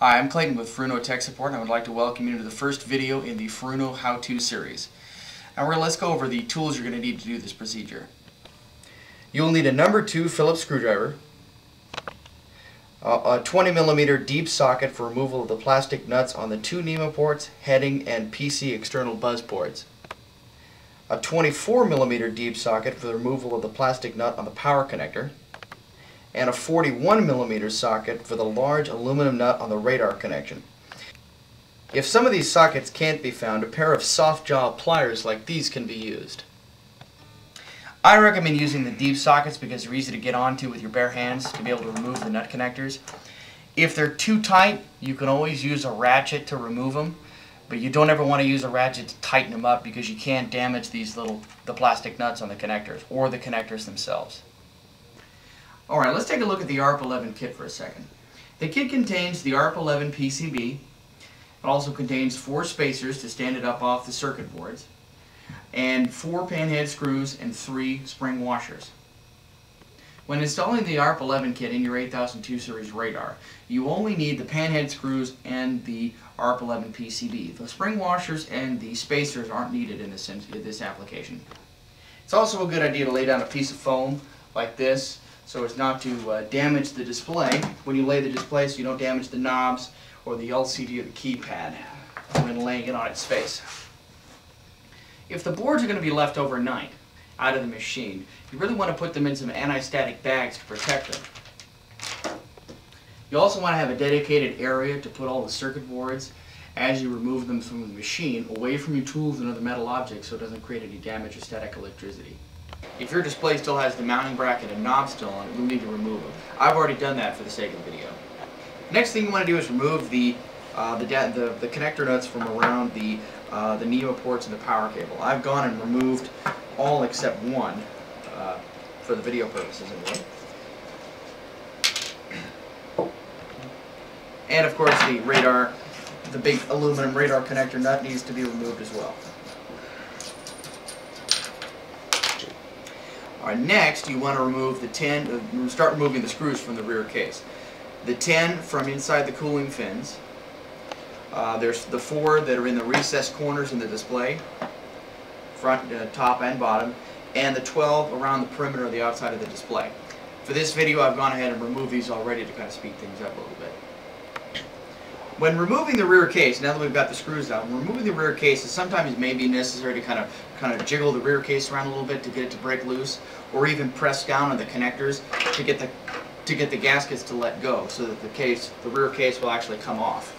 Hi, I'm Clayton with FR8002 Tech Support, and I would like to welcome you to the first video in the FR8002 How-To series. Now let's go over the tools you're going to need to do this procedure. You'll need a number 2 Phillips screwdriver, a 20mm deep socket for removal of the plastic nuts on the 2 NEMA ports, heading, and PC external buzz ports, a 24mm deep socket for the removal of the plastic nut on the power connector, and a 41mm socket for the large aluminum nut on the radar connection. If some of these sockets can't be found, a pair of soft jaw pliers like these can be used. I recommend using the deep sockets because they're easy to get onto with your bare hands to be able to remove the nut connectors. If they're too tight, you can always use a ratchet to remove them, but you don't ever want to use a ratchet to tighten them up because you can't damage the plastic nuts on the connectors or the connectors themselves. Alright, let's take a look at the ARP11 kit for a second. The kit contains the ARP11 PCB. It also contains 4 spacers to stand it up off the circuit boards, and 4 panhead screws and 3 spring washers. When installing the ARP11 kit in your 8002 series radar, you only need the panhead screws and the ARP11 PCB. The spring washers and the spacers aren't needed in this application. It's also a good idea to lay down a piece of foam like this so as not to damage the display when you lay the display, so you don't damage the knobs or the LCD or the keypad when laying it on its face. If the boards are going to be left overnight out of the machine, you really want to put them in some anti-static bags to protect them. You also want to have a dedicated area to put all the circuit boards as you remove them from the machine, away from your tools and other metal objects, so it doesn't create any damage or static electricity. If your display still has the mounting bracket and knob still on it, you'll need to remove them. I've already done that for the sake of the video. Next thing you want to do is remove the connector nuts from around the NEMA ports and the power cable. I've gone and removed all except one for the video purposes anyway. And of course the big aluminum radar connector nut needs to be removed as well. Alright, next you want to remove start removing the screws from the rear case. The 10 from inside the cooling fins. There's the 4 that are in the recessed corners in the display, front, top, and bottom, and the 12 around the perimeter of the outside of the display. For this video, I've gone ahead and removed these already to kind of speed things up a little bit. When removing the rear case, now that we've got the screws out, removing the rear case, sometimes it may be necessary to kind of jiggle the rear case around a little bit to get it to break loose, or even press down on the connectors to get the gaskets to let go, so that the rear case will actually come off.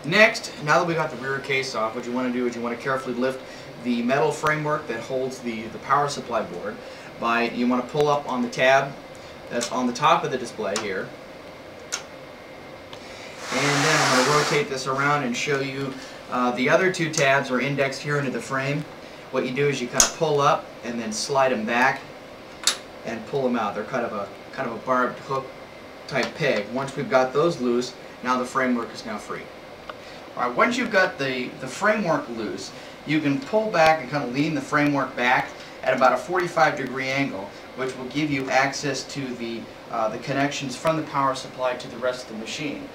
Next, now that we've got the rear case off, what you want to do is you want to carefully lift the metal framework that holds the power supply board. You want to pull up on the tab that's on the top of the display here. And then I'm going to rotate this around and show you the other 2 tabs are indexed here into the frame. What you do is you kind of pull up and then slide them back and pull them out. They're kind of a barbed hook type peg. Once we've got those loose, now the framework is now free. Alright, once you've got the framework loose, you can pull back and kind of lean the framework back at about a 45-degree angle, which will give you access to the connections from the power supply to the rest of the machine.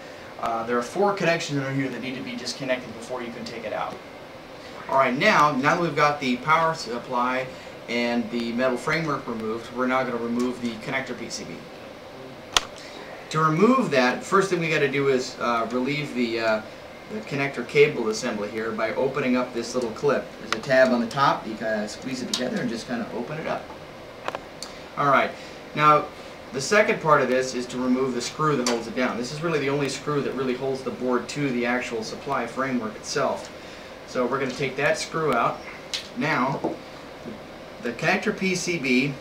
There are 4 connections in here that need to be disconnected before you can take it out. Alright, now that we've got the power supply and the metal framework removed, we're now going to remove the connector PCB. To remove that, first thing we got to do is relieve the connector cable assembly here by opening up this little clip. There's a tab on the top. You kind of squeeze it together and just kind of open it up. Alright, now the second part of this is to remove the screw that holds it down. This is really the only screw that really holds the board to the actual supply framework itself. So we're going to take that screw out. Now, the connector PCB,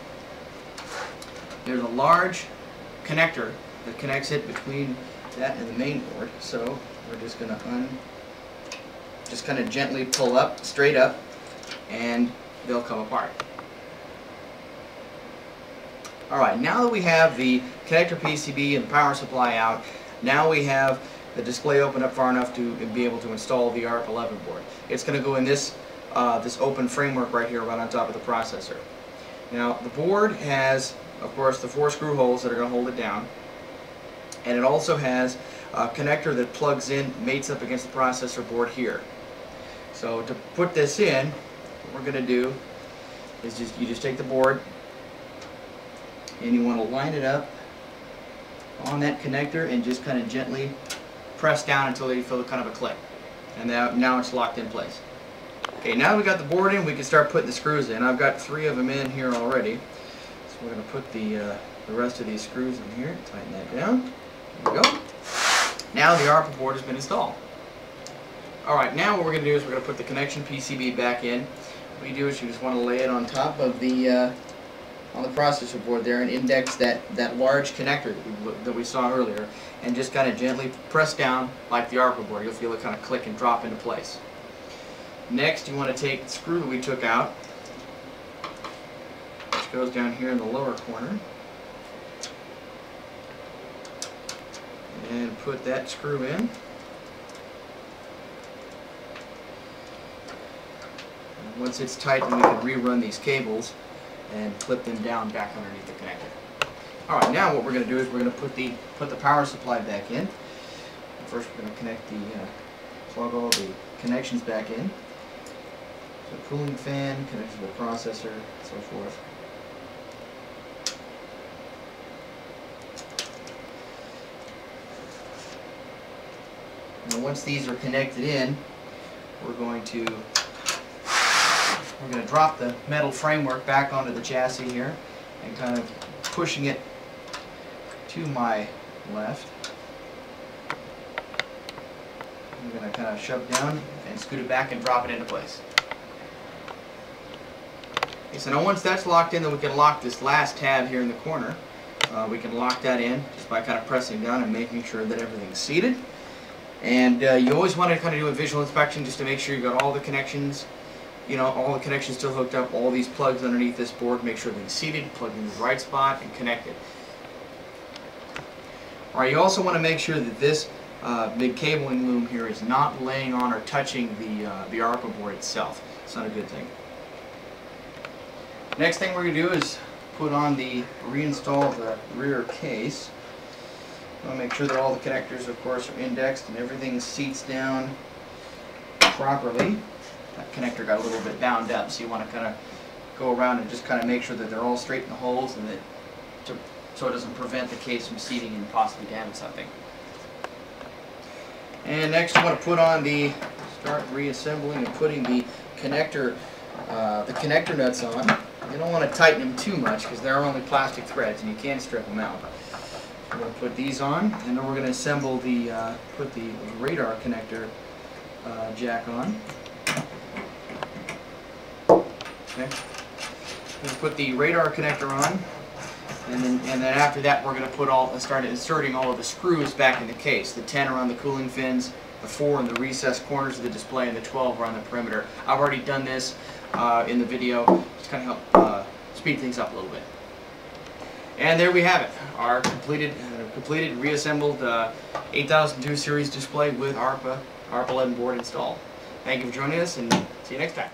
there's a large connector that connects it between that and the main board. So we're just going to just kind of gently pull up, straight up, and they'll come apart. Alright, now that we have the connector PCB and the power supply out, now we have the display open up far enough to be able to install the ARP11 board. It's going to go in this open framework right here, right on top of the processor. Now, the board has, of course, the 4 screw holes that are going to hold it down. And it also has a connector that plugs in, mates up against the processor board here. So to put this in, what we're going to do is you just take the board and you want to line it up on that connector and just kind of gently press down until you feel kind of a click. And now it's locked in place. Okay, now we got the board in, we can start putting the screws in. I've got 3 of them in here already. So we're going to put the rest of these screws in here, tighten that down. There we go. Now the ARPA board has been installed. Alright, now what we're going to do is we're going to put the connection PCB back in. What you do is you just want to lay it on top of the processor board there and index that large connector that we saw earlier, and just kind of gently press down like the ARPA board. You'll feel it kind of click and drop into place. Next, you want to take the screw that we took out, which goes down here in the lower corner, and put that screw in. And once it's tight, then we can rerun these cables and clip them down back underneath the connector. Alright, now what we're going to do is we're going to put the power supply back in. First we're going to connect plug all the connections back in. So cooling fan, connected to the processor, and so forth. Now once these are connected in, we're going to drop the metal framework back onto the chassis here and kind of pushing it to my left. I'm going to kind of shove down and scoot it back and drop it into place. Okay, so now once that's locked in, then we can lock this last tab here in the corner. We can lock that in just by kind of pressing down and making sure that everything's seated. And you always want to kind of do a visual inspection just to make sure you've got all the connections, all the connections still hooked up, all these plugs underneath this board, make sure everything's seated, plugged in the right spot, and connected. Alright, you also want to make sure that this big cabling loom here is not laying on or touching the ARPA board itself. It's not a good thing. Next thing we're going to do is reinstall the rear case. I want to make sure that all the connectors, of course, are indexed and everything seats down properly. That connector got a little bit bound up, so you want to kind of go around and just kind of make sure that they're all straight in the holes, and so it doesn't prevent the case from seating and possibly damage something. And next, you want to start reassembling and putting the connector nuts on. You don't want to tighten them too much because they're only plastic threads and you can strip them out. We're going to put these on, and then we're going to assemble put the radar connector jack on. Okay. We'll put the radar connector on, and then after that we're going to start inserting all of the screws back in the case. The 10 are on the cooling fins, the 4 in the recessed corners of the display, and the 12 are on the perimeter. I've already done this in the video, just kind of help speed things up a little bit. And there we have it, our completed reassembled 8002 series display with ARP11 board installed. Thank you for joining us, and see you next time.